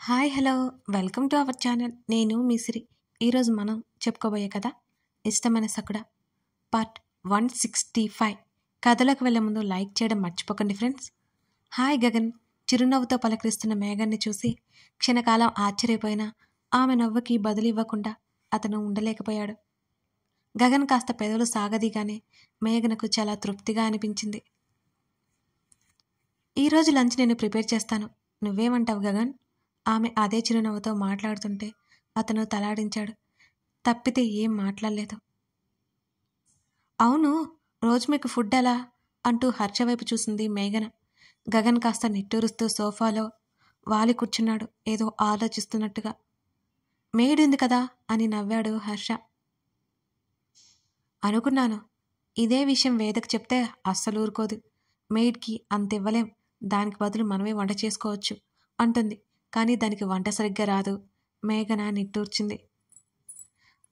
Hi hello welcome to our channel. నేను మీ సిరి. ఈరోజు మనం చెప్పుకోబోయే కథ ఇష్టమైన సకుడ పార్ట్ 165. కథలోకి వెళ్ళే ముందు లైక్ చేయడం మర్చిపోకండి ఫ్రెండ్స్. హాయ్ గగన్ చిరునవ్వుతో పలకరిస్తున్న మేఘన్ని చూసి క్షణకాలం ఆశ్చర్యపోయినా ఆమె నవ్వుకి బదులు ఇవ్వకుండా అతను ఉండలేకపోయాడు. గగన్ కాస్త పెదవులు సాగదీగానే మేఘనకు చాలా తృప్తిగా అనిపించింది. ఈరోజు లంచ్ నేను ప్రిపేర్ చేస్తాను, నువ్వేమంటావు గగన్? ఆమె అదే చిరునవ్వుతో మాట్లాడుతుంటే అతను తలాడించాడు. తప్పితే ఏం మాట్లాడలేదు. అవును, రోజు మీకు ఫుడ్ ఎలా అంటూ హర్ష వైపు చూసింది మేఘన. గగన్ కాస్త నిట్టూరుస్తూ సోఫాలో వాలి కూర్చున్నాడు, ఏదో ఆలోచిస్తున్నట్టుగా. మెయిడ్ ఉంది కదా అని నవ్వాడు హర్ష. అనుకున్నాను. ఇదే విషయం వేదకు చెప్తే అస్సలు ఊరుకోదు. మెయిడ్కి అంత ఇవ్వలేం, దానికి బదులు మనమే వంట చేసుకోవచ్చు అంటుంది. కానీ దానికి వంట సరిగ్గా రాదు. మేఘన నిట్టూర్చింది.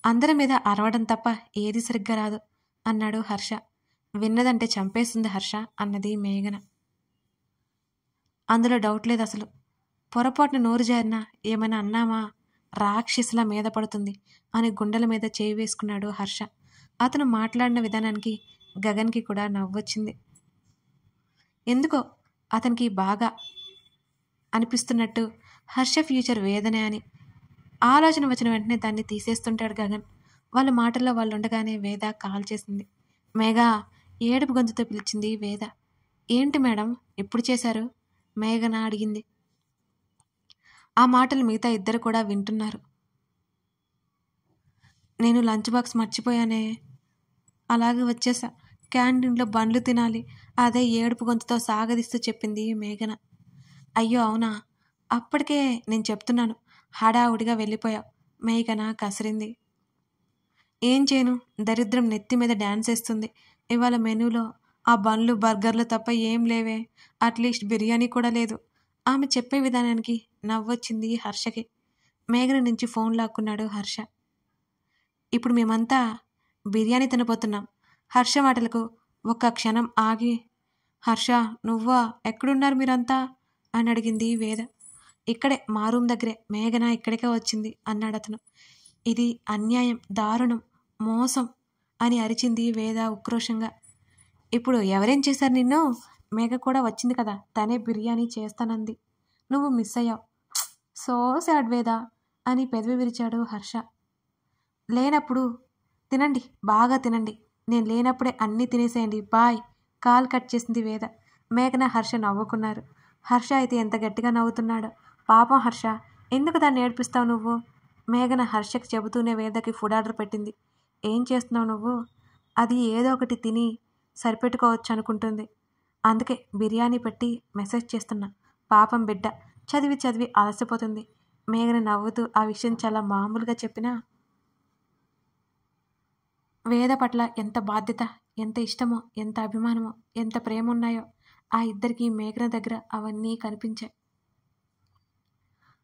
అందరి మీద అరవడం తప్ప ఏది సరిగ్గా రాదు అన్నాడు హర్ష. విన్నదంటే చంపేస్తుంది హర్ష అన్నది మేఘన. అందులో డౌట్ లేదు అసలు. పొరపాటున నోరు జారినా ఏమైనా అన్నామా రాక్షసిలా మీద పడుతుంది అని గుండెల మీద చేయి వేసుకున్నాడు హర్ష. అతను మాట్లాడిన విధానానికి గగన్కి కూడా నవ్వొచ్చింది. ఎందుకో అతనికి బాగా అనిపిస్తున్నట్టు హర్ష ఫ్యూచర్ వేదనే అని. ఆలోచన వచ్చిన వెంటనే దాన్ని తీసేస్తుంటాడు గగన్. వాళ్ళ మాటల్లో వాళ్ళు ఉండగానే వేద కాల్ చేసింది. మేఘా, ఏడుపు గొంతుతో పిలిచింది వేద. ఏంటి మేడం, ఎప్పుడు చేశారు? మేఘన అడిగింది. ఆ మాటలు మిగతా ఇద్దరు కూడా వింటున్నారు. నేను లంచ్ బాక్స్ మర్చిపోయానే, అలాగే వచ్చేసా. క్యాంటీన్లో బండ్లు తినాలి, అదే ఏడుపు గొంతుతో సాగదీస్తూ చెప్పింది మేఘన. అయ్యో అవునా, అప్పటికే నేను చెప్తున్నాను, హడావుడిగా వెళ్ళిపోయావు. మేఘన కసిరింది. ఏం చేయను, దరిద్రం నెత్తి మీద డ్యాన్స్ వేస్తుంది. ఇవాళ మెనూలో ఆ బండ్లు బర్గర్లు తప్ప ఏం లేవే, అట్లీస్ట్ బిర్యానీ కూడా లేదు. ఆమె చెప్పే విధానానికి నవ్వొచ్చింది హర్షకి. మేఘన నుంచి ఫోన్ లాక్కున్నాడు హర్ష. ఇప్పుడు మేమంతా బిర్యానీ తినబోతున్నాం. హర్ష మాటలకు ఒక్క క్షణం ఆగి, హర్ష నువ్వా, ఎక్కడున్నారు మీరంతా అని అడిగింది వేద. ఇక్కడే, మా రూమ్ దగ్గరే. మేఘన ఇక్కడికే వచ్చింది అన్నాడు అతను. ఇది అన్యాయం, దారుణం, మోసం అని అరిచింది వేద ఉక్రోషంగా. ఇప్పుడు ఎవరేం చేశారు నిన్ను? మేఘ కూడా వచ్చింది కదా, తనే బిర్యానీ చేస్తానంది, నువ్వు మిస్ అయ్యావు. సో సాడ్ వేద అని పెదవి విరిచాడు హర్ష. లేనప్పుడు తినండి, బాగా తినండి, నేను లేనప్పుడే అన్నీ తినేసేయండి, బాయ్. కాల్ కట్ చేసింది వేద. మేఘన హర్ష నవ్వుకున్నారు. హర్ష అయితే ఎంత గట్టిగా నవ్వుతున్నాడో. పాపం హర్ష, ఎందుకు దాన్ని ఏడిపిస్తావు నువ్వు? మేఘన హర్షకి చెబుతూనే వేదకి ఫుడ్ ఆర్డర్ పెట్టింది. ఏం చేస్తున్నావు నువ్వు? అది ఏదో ఒకటి తిని సరిపెట్టుకోవచ్చు అనుకుంటుంది, అందుకే బిర్యానీ పెట్టి మెసేజ్ చేస్తున్నా. పాపం బిడ్డ చదివి చదివి అలసిపోతుంది. మేఘన నవ్వుతూ ఆ విషయం చాలా మామూలుగా చెప్పినా వేద పట్ల ఎంత బాధ్యత, ఎంత ఇష్టమో, ఎంత అభిమానమో, ఎంత ప్రేమ ఉన్నాయో ఆ ఇద్దరికి మేఘన దగ్గర అవన్నీ కనిపించాయి.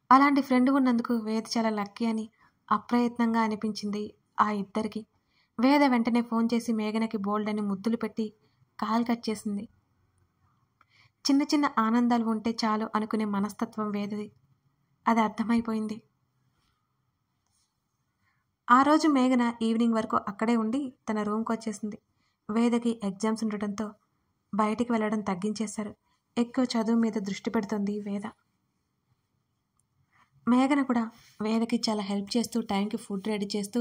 అలాంటి ఫ్రెండ్ ఉన్నందుకు వేద చాలా లక్కీ అని అప్రయత్నంగా అనిపించింది ఆ ఇద్దరికి. వేద వెంటనే ఫోన్ చేసి మేఘనకి బోల్డ్ అని ముద్దులు పెట్టి కాల్ కట్ చేసింది. చిన్న చిన్న ఆనందాలు ఉంటే చాలు అనుకునే మనస్తత్వం వేదది, అది అర్థమైపోయింది. ఆ రోజు మేఘన ఈవినింగ్ వరకు అక్కడే ఉండి తన రూమ్కి వచ్చేసింది. వేదకి ఎగ్జామ్స్ ఉండటంతో బయటికి వెళ్ళడం తగ్గించేశారు. ఎక్కువ చదువు మీద దృష్టి పెడుతుంది వేద. మేఘన కూడా వేదకి చాలా హెల్ప్ చేస్తూ టైంకి ఫుడ్ రెడీ చేస్తూ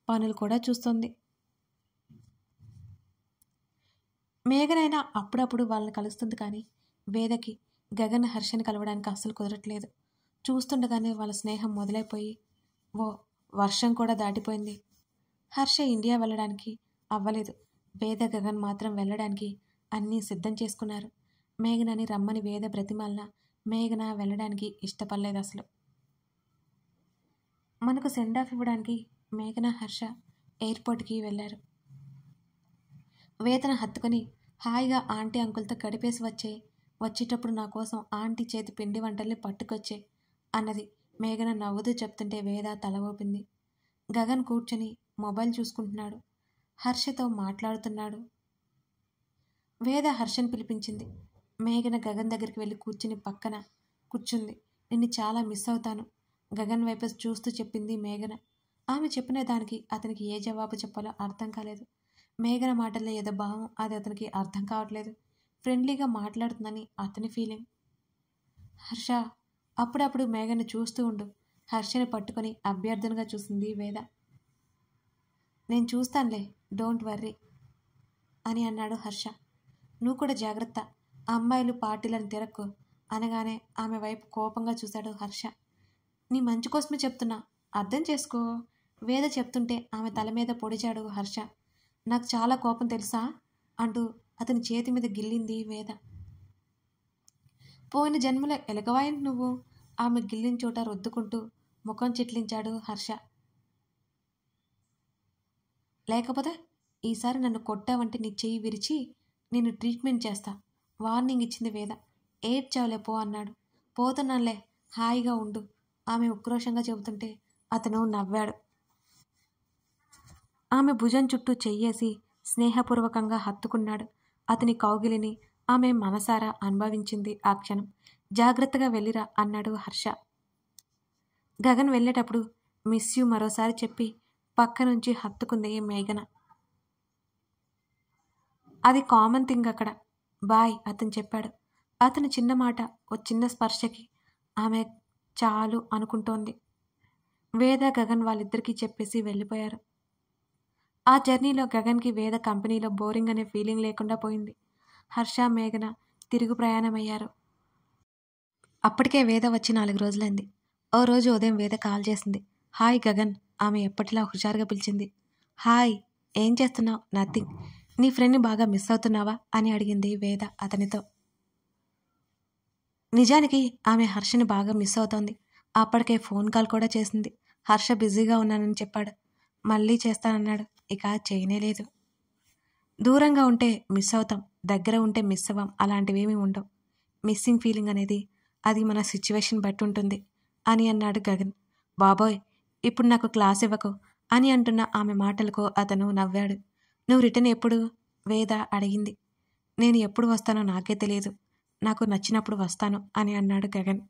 పనులు కూడా చూస్తుంది. మేఘనైనా అప్పుడప్పుడు వాళ్ళని కలుస్తుంది, కానీ వేదకి గగన్ హర్షని కలవడానికి అస్సలు కుదరట్లేదు. చూస్తుండగానే వాళ్ళ స్నేహం మొదలైపోయి ఓ వర్షం కూడా దాటిపోయింది. హర్ష ఇండియా వెళ్ళడానికి అవ్వలేదు. వేద గగన్ మాత్రం వెళ్ళడానికి అన్నీ సిద్ధం చేసుకున్నారు. మేఘనని రమ్మని వేద బ్రతిమాలినా మేఘన వెళ్ళడానికి ఇష్టపడలేదు అసలు. మనకు సెండ్ ఆఫ్ ఇవ్వడానికి మేఘన హర్ష ఎయిర్పోర్ట్కి వెళ్ళారు. వేదన హత్తుకొని హాయిగా ఆంటీ అంకుల్తో గడిపేసి వచ్చేటప్పుడు నా కోసం ఆంటీ చేతి పిండి వంటల్ని పట్టుకొచ్చే అన్నది. మేఘన నవ్వుతూ చెప్తుంటే వేద తల ఊపింది. గగన్ కూర్చొని మొబైల్ చూసుకుంటున్నాడు, హర్షతో మాట్లాడుతున్నాడు. వేద హర్షని పిలిపించింది. మేఘన గగన్ దగ్గరికి వెళ్ళి కూర్చుని పక్కన కూర్చుంది. నిన్ను చాలా మిస్ అవుతాను గగన్ వైపు చూస్తూ చెప్పింది మేఘన. ఆమె చెప్పిన దానికి అతనికి ఏ జవాబు చెప్పాలో అర్థం కాలేదు. మేఘన మాటల్లో ఏదో భావం అది అతనికి అర్థం కావట్లేదు. ఫ్రెండ్లీగా మాట్లాడుతుందని అతని ఫీలింగ్. హర్ష, అప్పుడప్పుడు మేఘను చూస్తూ ఉండు. హర్షని పట్టుకొని అభ్యర్థనగా చూసింది వేద. నేను చూస్తానులే, డోంట్ వర్రీ అని అన్నాడు హర్ష. నువ్వు కూడా జాగ్రత్త, అమ్మాయిలు పార్టీలను తిరక్కు అనగానే ఆమె వైపు కోపంగా చూశాడు హర్ష. నీ మంచి కోసమే చెప్తున్నా, అర్థం చేసుకో వేద చెప్తుంటే ఆమె తల మీద పొడిచాడు హర్ష. నాకు చాలా కోపం తెలుసా అంటూ అతని చేతి మీద గిల్లింది వేద. పోయిన జన్మలో ఎలగవాయింది నువ్వు ఆమె గిల్లిన చోట రుద్దుకుంటూ ముఖం చిట్లించాడు హర్ష. లేకపోతే ఈసారి నన్ను కొట్టావంటే నీ చెయ్యి విరిచి నేను ట్రీట్మెంట్ చేస్తా వార్నింగ్ ఇచ్చింది వేద. ఏడ్చావులే పో అన్నాడు. పోతున్నానులే, హాయిగా ఉండు ఆమె ఉక్రోషంగా చెబుతుంటే అతను నవ్వాడు. ఆమె భుజం చుట్టూ చెయ్యేసి స్నేహపూర్వకంగా హత్తుకున్నాడు. అతని కౌగిలిని ఆమె మనసారా అనుభవించింది ఆ క్షణం. జాగ్రత్తగా వెళ్ళిరా అన్నాడు హర్ష. గగన్ వెళ్ళేటప్పుడు మిస్ యూ మరోసారి చెప్పి పక్క నుంచి హత్తుకుంది మేఘన. అది కామన్ థింగ్ అక్కడ. బాయ్ అతను చెప్పాడు. అతని చిన్న మాట, ఓ చిన్న స్పర్శకి ఆమె చాలు అనుకుంటోంది. వేద గగన్ వాళ్ళిద్దరికీ చెప్పేసి వెళ్ళిపోయారు. ఆ జర్నీలో గగన్కి వేద కంపెనీలో బోరింగ్ అనే ఫీలింగ్ లేకుండా పోయింది. హర్ష మేఘన తిరుగు ప్రయాణమయ్యారు. అప్పటికే వేద వచ్చి 4 రోజులైంది. ఓ రోజు ఉదయం వేద కాల్ చేసింది. హాయ్ గగన్. ఆమె ఎప్పటిలా హుషారుగా పిలిచింది. హాయ్, ఏం చేస్తున్నావు? నథింగ్. నీ ఫ్రెండ్ని బాగా మిస్ అవుతున్నావా అని అడిగింది వేద అతనితో. నిజానికి ఆమె హర్షని బాగా మిస్ అవుతోంది. అప్పటికే ఫోన్ కాల్ కూడా చేసింది. హర్ష బిజీగా ఉన్నానని చెప్పాడు. మళ్ళీ చేస్తానన్నాడు. ఇక చేయనేలేదు. దూరంగా ఉంటే మిస్ అవుతాం, దగ్గర ఉంటే మిస్ అవ్వం, అలాంటివేమీ ఉండవు. మిస్సింగ్ ఫీలింగ్ అనేది అది మన సిచ్యువేషన్ బట్టి ఉంటుంది అని అన్నాడు గగన్. బాబోయ్, ఇప్పుడు నాకు క్లాస్ ఇవ్వకు అని అంటున్న ఆమె మాటలకు అతను నవ్వాడు. నువ్వు రిటర్న్ ఎప్పుడు? వేద అడిగింది. నేను ఎప్పుడు వస్తానో నాకే తెలియదు, నాకు నచ్చినప్పుడు వస్తాను అని అన్నాడు గగన్.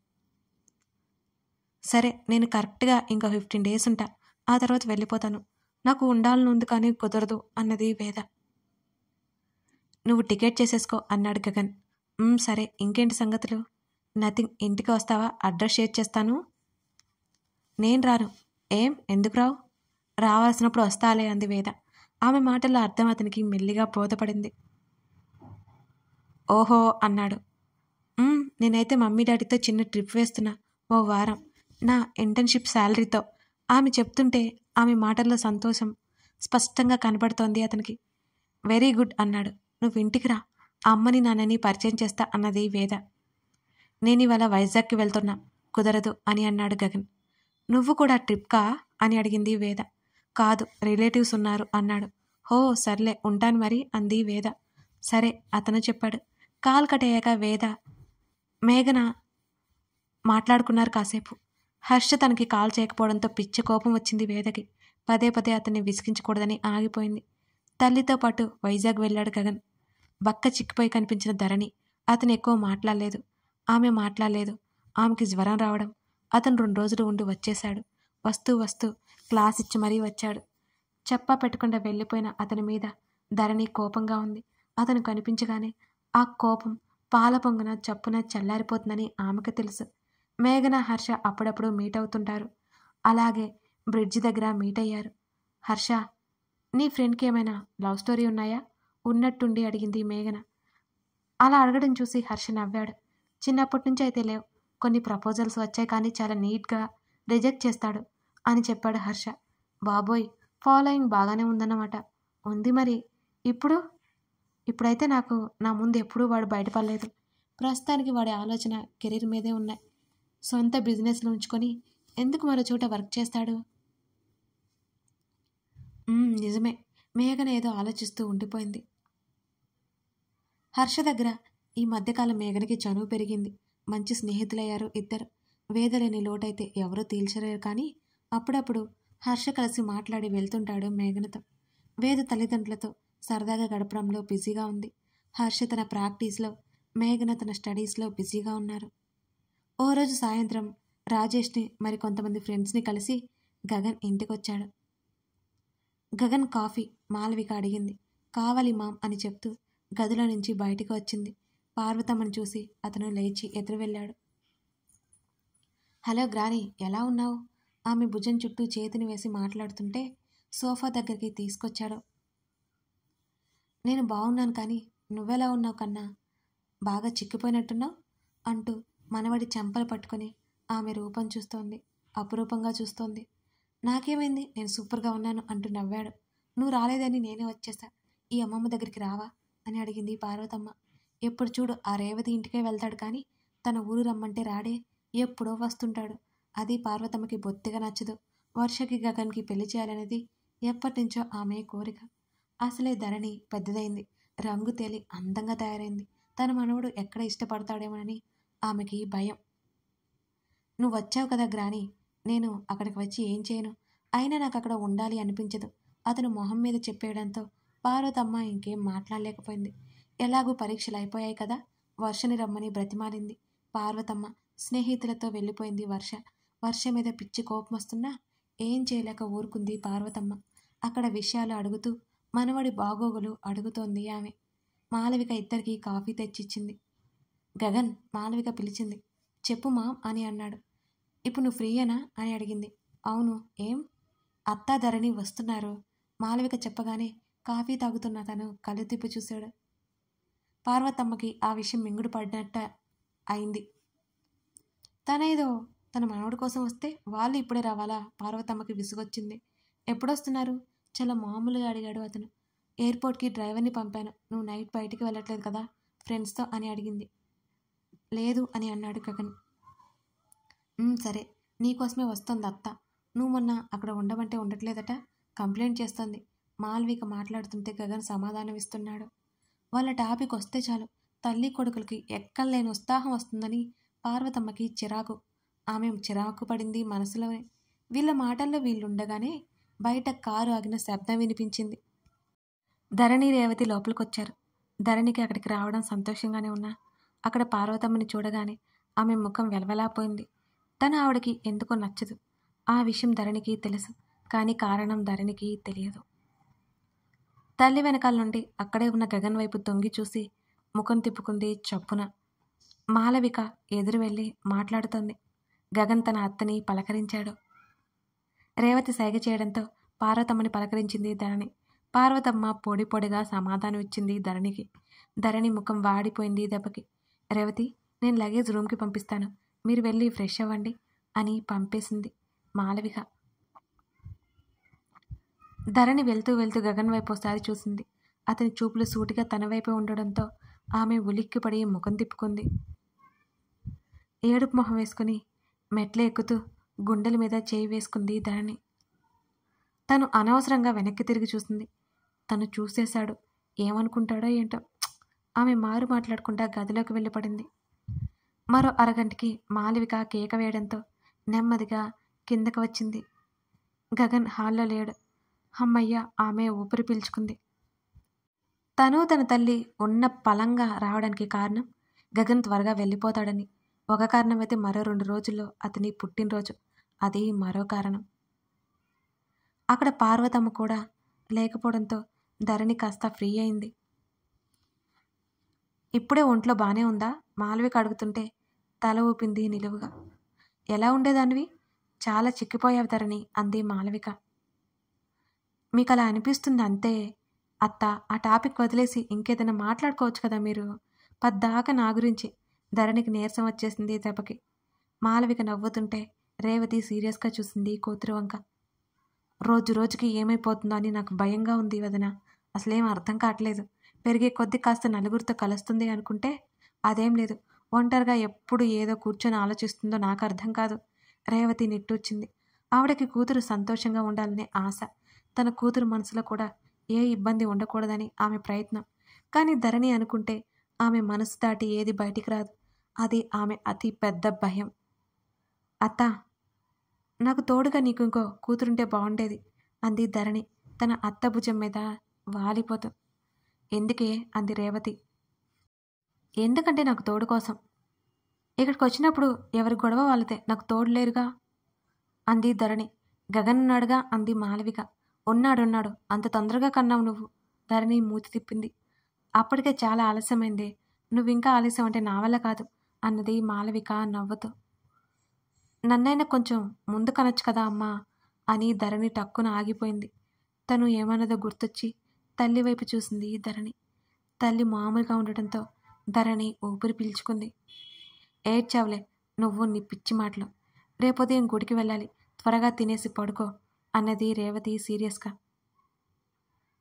సరే, నేను కరెక్ట్గా ఇంకా 15 days ఉంటా, ఆ తర్వాత వెళ్ళిపోతాను. నాకు ఉండాలనుంది కానీ కుదరదు అన్నది వేద. నువ్వు టికెట్ చేసేసుకో అన్నాడు గగన్. సరే, ఇంకేంటి సంగతులు? నథింగ్. ఇంటికి వస్తావా? అడ్రస్ షేర్ చేస్తాను. నేను రాను. ఏం, ఎందుకు రావు? రావాల్సినప్పుడు వస్తాలే అంది వేద. ఆమె మాటల్లో అర్థం అతనికి మెల్లిగా బోధపడింది. ఓహో అన్నాడు. నేనైతే మమ్మీ డాడీతో చిన్న ట్రిప్ వేస్తున్నా, ఓ వారం, నా ఇంటర్న్షిప్ శాలరీతో. ఆమె చెప్తుంటే ఆమె మాటల్లో సంతోషం స్పష్టంగా కనబడుతోంది అతనికి. వెరీ గుడ్ అన్నాడు. నువ్వు ఇంటికి రా, అమ్మని నాన్నని పరిచయం చేస్తా అన్నది వేద. నేను ఇవాళ వైజాగ్కి వెళ్తున్నా, కుదరదు అని అన్నాడు గగన్. నువ్వు కూడా ట్రిప్కా అని అడిగింది వేద. కాదు, రిలేటివ్స్ ఉన్నారు అన్నాడు. హో సర్లే, ఉంటాను మరి అంది వేద. సరే అతను చెప్పాడు. కాల్ కట్ అయ్యాక వేద మేఘన మాట్లాడుకున్నారు కాసేపు. హర్ష తనకి కాల్ చేయకపోవడంతో పిచ్చి కోపం వచ్చింది వేదకి. పదే పదే అతన్ని విసిగించకూడదని ఆగిపోయింది. తల్లితో పాటు వైజాగ్ వెళ్ళాడు గగన్. బక్క చిక్కిపోయి కనిపించిన ధరణి. అతను ఎక్కువ మాట్లాడలేదు, ఆమె మాట్లాడలేదు. ఆమెకి జ్వరం రావడం, అతను 2 రోజులు ఉండి వచ్చేశాడు. వస్తూ వస్తూ క్లాస్ ఇచ్చి మరీ వచ్చాడు. చెప్పా పెట్టకుండా వెళ్ళిపోయిన అతని మీద ధరణి కోపంగా ఉంది. అతను కనిపించగానే ఆ కోపం పాల పొంగున చప్పున చల్లారిపోతుందని ఆమెకు తెలుసు. మేఘన హర్ష అప్పుడప్పుడు మీట్ అవుతుంటారు. అలాగే బ్రిడ్జి దగ్గర మీట్ అయ్యారు. హర్ష, నీ ఫ్రెండ్కి ఏమైనా లవ్ స్టోరీ ఉన్నాయా? ఉన్నట్టుండి అడిగింది మేఘన. అలా అడగడం చూసి హర్ష నవ్వాడు. చిన్నప్పటి నుంచి అయితే లేవు, కొన్ని ప్రపోజల్స్ వచ్చాయి కానీ చాలా నీట్గా రిజెక్ట్ చేస్తాడు అని చెప్పాడు హర్ష. బాబోయ్, ఫాలోయింగ్ బాగానే ఉందన్నమాట. ఉంది మరి. ఇప్పుడైతే నాకు నా ముందు ఎప్పుడూ వాడు బయటపడలేదు. ప్రస్తుతానికి వాడి ఆలోచన కెరీర్ మీదే ఉన్నాయి. సొంత బిజినెస్లు ఉంచుకొని ఎందుకు మరో చోట వర్క్ చేస్తాడు? నిజమే. మేఘన ఏదో ఆలోచిస్తూ ఉండిపోయింది. హర్ష దగ్గర ఈ మధ్యకాలం మేఘనకి చనువు పెరిగింది. మంచి స్నేహితులయ్యారు ఇద్దరు. వేదలేని లోటైతే ఎవరూ తీల్చలేరు కానీ అప్పుడప్పుడు హర్ష కలిసి మాట్లాడి వెళ్తుంటాడు మేఘనతో. వేద తల్లిదండ్రులతో సరదాగా గడపడంలో బిజీగా ఉంది. హర్ష తన ప్రాక్టీస్లో, మేఘన తన స్టడీస్లో బిజీగా ఉన్నారు. ఓ రోజు సాయంత్రం రాజేష్ని మరి కొంతమంది ఫ్రెండ్స్ని కలిసి గగన్ ఇంటికొచ్చాడు. గగన్ కాఫీ మాలవిక అడిగింది. కావాలి మామ్ అని చెప్తూ గదిలో నుంచి బయటికి వచ్చింది. పార్వతమ్మను చూసి అతను లేచి ఎదురు వెళ్ళాడు. హలో గ్రాని, ఎలా ఉన్నావు? ఆమె భుజం చుట్టూ చేతిని వేసి మాట్లాడుతుంటే సోఫా దగ్గరికి తీసుకొచ్చాడు. నేను బాగున్నాను, కానీ నువ్వెలా ఉన్నావు కన్నా? బాగా చిక్కిపోయినట్టున్నావు అంటూ మనవడి చెంపలు పట్టుకొని ఆమె రూపం చూస్తోంది. అపురూపంగా చూస్తోంది. నాకేమైంది, నేను సూపర్గా ఉన్నాను అంటూ నవ్వాడు. నువ్వు రాలేదని నేనే వచ్చేసా. ఈ అమ్మమ్మ దగ్గరికి రావా అని అడిగింది పార్వతమ్మ. ఎప్పుడు చూడు ఆ రేవతి ఇంటికే వెళ్తాడు, కానీ తన ఊరు రమ్మంటే రాడే, ఎప్పుడో వస్తుంటాడు. అది పార్వతమ్మకి బొత్తిగా నచ్చదు. వర్షకి గగన్కి పెళ్లి చేయాలనేది ఎప్పటినుంచో ఆమె కోరిక. అసలే ధరణి పెద్దదైంది, రంగు తేలి అందంగా తయారైంది. తన మనవడు ఎక్కడ ఇష్టపడతాడేమోనని ఆమెకి భయం. నువ్వు వచ్చావు కదా గ్రాని, నేను అక్కడికి వచ్చి ఏం చేయను? అయినా నాకు అక్కడ ఉండాలి అనిపించదు అతను మొహం మీద చెప్పేయడంతో పార్వతమ్మ ఇంకేం మాట్లాడలేకపోయింది. ఎలాగూ పరీక్షలు అయిపోయాయి కదా, వర్షని రమ్మని బ్రతిమాలింది. పార్వతమ్మ స్నేహితులతో వెళ్ళిపోయింది. వర్ష మీద పిచ్చి కోపం వస్తున్నా ఏం చేయలేక ఊరుకుంది పార్వతమ్మ. అక్కడ విషయాలు అడుగుతూ మనవడి బాగోగులు అడుగుతోంది ఆమె. మాలవిక ఇద్దరికి కాఫీ తెచ్చిచ్చింది. గగన్ మాలవిక పిలిచింది. చెప్పు మామ్ అని అన్నాడు. ఇప్పుడు నువ్వు ఫ్రీయేనా అని అడిగింది. అవును, ఏం? అత్తా ధరణి వస్తున్నారు. మాలవిక చెప్పగానే కాఫీ తాగుతున్న తను కళ్ళు తిప్పి చూశాడు. పార్వతమ్మకి ఆ విషయం మింగుడు పడినట్ట అయింది. తనేదో తన మనవడి కోసం వస్తే వాళ్ళు ఇప్పుడే రావాలా? పార్వతమ్మకి విసుగొచ్చింది. ఎప్పుడొస్తున్నారు? చాలా మామూలుగా అడిగాడు అతను. ఎయిర్పోర్ట్కి డ్రైవర్ని పంపాను. నువ్వు నైట్ బయటికి వెళ్ళట్లేదు కదా ఫ్రెండ్స్తో అని అడిగింది. లేదు అని అన్నాడు గగన్. సరే, నీకోసమే వస్తుంది అత్త. నువ్వు మొన్న అక్కడ ఉండమంటే ఉండట్లేదట, కంప్లైంట్ చేస్తోంది. మాల్విక మాట్లాడుతుంటే గగన్ సమాధానం ఇస్తున్నాడు. వాళ్ళ టాపిక్ వస్తే చాలు తల్లి కొడుకులకి ఎక్కడలేని ఉత్సాహం వస్తుందని పార్వతమ్మకి చిరాకు. ఆమె చిరాకు పడింది మనసులోనే. వీళ్ళ మాటల్లో వీళ్ళుండగానే బయట కారు ఆగిన శబ్దం వినిపించింది. ధరణి రేవతి లోపలికొచ్చారు. ధరణికి అక్కడికి రావడం సంతోషంగానే ఉన్నా అక్కడ పార్వతమ్మని చూడగానే ఆమె ముఖం వెలవెలాపోయింది. తను ఆవిడకి ఎందుకో నచ్చదు. ఆ విషయం ధరణికి తెలుసు, కానీ కారణం ధరణికి తెలియదు. తల్లి వెనకాల నుండి అక్కడే ఉన్న గగన్ వైపు తొంగి చూసి ముఖం తిప్పుకుంది చప్పున. మాలవిక ఎదురు వెళ్ళి మాట్లాడుతోంది. గగన్ తన అత్తని పలకరించాడు. రేవతి సైగ చేయడంతో పార్వతమ్మని పలకరించింది ధరణి. పార్వతమ్మ పొడి పొడిగా సమాధానం ఇచ్చింది ధరణికి. ధరణి ముఖం వాడిపోయింది దెబ్బకి. రేవతి, నేను లగేజ్ రూమ్కి పంపిస్తాను, మీరు వెళ్ళి ఫ్రెష్ అవ్వండి అని పంపేసింది మాలవిక. ధరణి వెళ్తూ వెళ్తూ గగన్ వైపు ఒకసారి చూసింది. అతని చూపులు సూటిగా తన వైపే ఉండడంతో ఆమె ఉలిక్కిపడి ముఖం తిప్పుకుంది. ఏడుపు మొహం వేసుకుని మెట్లు ఎక్కుతూ గుండెల మీద చేయి వేసుకుంది ధరణి. తను అనవసరంగా వెనక్కి తిరిగి చూసింది. తను చూసేశాడు, ఏమనుకుంటాడో ఏంటో. ఆమె మారు మాట్లాడకుండా గదిలోకి వెళ్ళిపడింది. మరో అరగంటకి మాలవిక కేక వేయడంతో నెమ్మదిగా కిందకు వచ్చింది. గగన్ హాల్లో లేడు. అమ్మయ్య, ఆమె ఊపిరి పీల్చుకుంది. తను తన తల్లి ఉన్న పలంగా రావడానికి కారణం గగన్ త్వరగా వెళ్ళిపోతాడని. ఒక కారణం అయితే మరో 2 రోజుల్లో అతని పుట్టినరోజు, అది మరో కారణం. అక్కడ పార్వతమ్మ కూడా లేకపోవడంతో ధరణి కాస్త ఫ్రీ అయింది. ఇప్పుడే ఒంట్లో బానే ఉందా? మాలవిక అడుగుతుంటే తల ఊపింది నిలువుగా. ఎలా ఉండేదానివి? చాలా చిక్కిపోయావు ధరణి అంది మాలవిక. మీకు అలా అనిపిస్తుంది అంతే అత్త. ఆ టాపిక్ వదిలేసి ఇంకేదైనా మాట్లాడుకోవచ్చు కదా మీరు. పద్దాకా నా గురించి. ధరణికి నీరసం వచ్చేసింది దెబ్బకి. మాలవిక నవ్వుతుంటే రేవతి సీరియస్గా చూసింది కూతురు వంక. రోజు రోజుకి ఏమైపోతుందో అని నాకు భయంగా ఉంది వదిన. అసలేం అర్థం కావట్లేదు. పెరిగే కొద్దీ కాస్త నలుగురితో కలుస్తుంది అనుకుంటే అదేం లేదు. ఒంటరిగా ఎప్పుడు ఏదో కూర్చొని ఆలోచిస్తుందో నాకు అర్థం కాదు. రేవతి నిట్టూర్చింది. ఆవిడకి కూతురు సంతోషంగా ఉండాలనే ఆశ. తన కూతురు మనసులో కూడా ఏ ఇబ్బంది ఉండకూడదని ఆమె ప్రయత్నం. కానీ ధరణి అనుకుంటే ఆమె మనసు దాటి ఏది బయటికి రాదు. అది ఆమె అతి పెద్ద భయం. అత్త, నాకు తోడుగా నీకు ఇంకో కూతురుంటే బాగుండేది అంది ధరణి తన అత్త భుజం మీద వాలిపోతూ. ఎందుకే అంది రేవతి. ఎందుకంటే నాకు తోడు కోసం. ఇక్కడికి వచ్చినప్పుడు ఎవరి గొడవ వాళ్ళదే, నాకు తోడులేరుగా అంది ధరణి. గగన్ ఉన్నాడుగా అంది మాలవిక. ఉన్నాడున్నాడు, అంత తొందరగా కన్నావు నువ్వు. ధరణి మూతి తిప్పింది. అప్పటికే చాలా ఆలస్యమైందే, నువ్వింకా ఆలస్యం అంటే నా వల్ల కాదు అన్నది మాలవిక నవ్వుతూ. నన్నైనా కొంచెం ముందు కనొచ్చు కదా అమ్మా అని ధరణి టక్కున ఆగిపోయింది. తను ఏమన్నదో గుర్తొచ్చి తల్లి వైపు చూసింది ధరణి. తల్లి మామూలుగా ఉండటంతో ధరణి ఊపిరి పీల్చుకుంది. ఏడ్చావులే నువ్వు, నీ పిచ్చి మాటలు. రేపొదయం గుడికి వెళ్ళాలి, త్వరగా తినేసి పడుకో అన్నది రేవతి సీరియస్గా.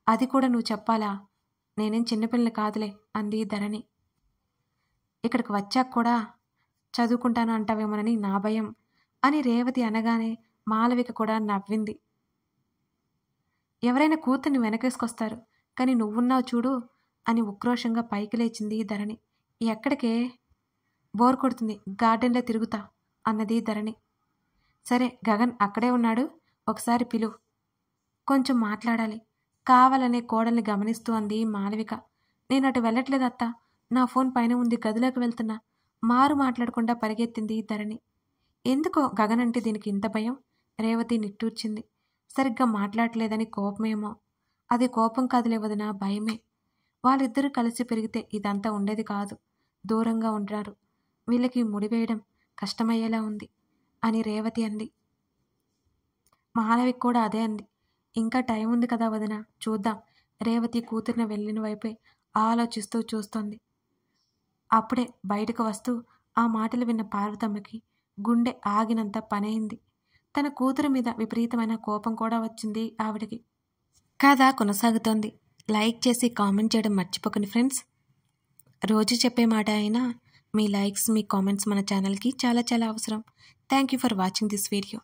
అది కూడా నువ్వు చెప్పాలా? నేనేం చిన్నపిల్లని కాదులే అంది ధరణి. ఇక్కడికి వచ్చాక కూడా చదువుకుంటాను అంటావేమోనని నా భయం అని రేవతి అనగానే మాలవిక కూడా నవ్వింది. ఎవరైనా కూతుర్ని వెనకేసుకొస్తారు, కానీ నువ్వున్నావు చూడు అని ఉక్రోషంగా పైకి లేచింది ధరణి. ఎక్కడికే? బోర్ కొడుతుంది, గార్డెన్లో తిరుగుతా అన్నది ధరణి. సరే, గగన్ అక్కడే ఉన్నాడు, ఒకసారి పిలువు, కొంచెం మాట్లాడాలి కావాలనే కోడల్ని గమనిస్తూ అంది మాలవిక. నేను అటు వెళ్ళట్లేదు అత్త, నా ఫోన్ పైన ఉంది, గదిలోకి వెళ్తున్నా మారు మాట్లాడకుండా పరిగెత్తింది ధరణి. ఎందుకో గగన్ అంటే దీనికి ఇంత భయం? రేవతి నిట్టూర్చింది. సరిగ్గా మాట్లాడలేదని కోపమేమో. అది కోపం కాదులే వదినా, భయమే. వాళ్ళిద్దరూ కలిసి పెరిగితే ఇదంతా ఉండేది కాదు, దూరంగా ఉంటారు. వీళ్ళకి ముడివేయడం కష్టమయ్యేలా ఉంది అని రేవతి అంది. మాలవిక కూడా అదే అంది. ఇంకా టైం ఉంది కదా వదిన, చూద్దాం. రేవతి కూతురిని వెళ్ళిన వైపే ఆలోచిస్తూ చూస్తోంది. అప్పుడే బయటకు వస్తూ ఆ మాటలు విన్న పార్వతమ్మకి గుండె ఆగినంత పనైంది. తన కూతురు మీద విపరీతమైన కోపం కూడా వచ్చింది ఆవిడికి. కథ కొనసాగుతోంది. లైక్ చేసి కామెంట్ చేయడం మర్చిపోకండి ఫ్రెండ్స్. రోజు చెప్పే మాట అయినా మీ లైక్స్, మీ కామెంట్స్ మన ఛానల్కి చాలా చాలా అవసరం. Thank you for watching this video.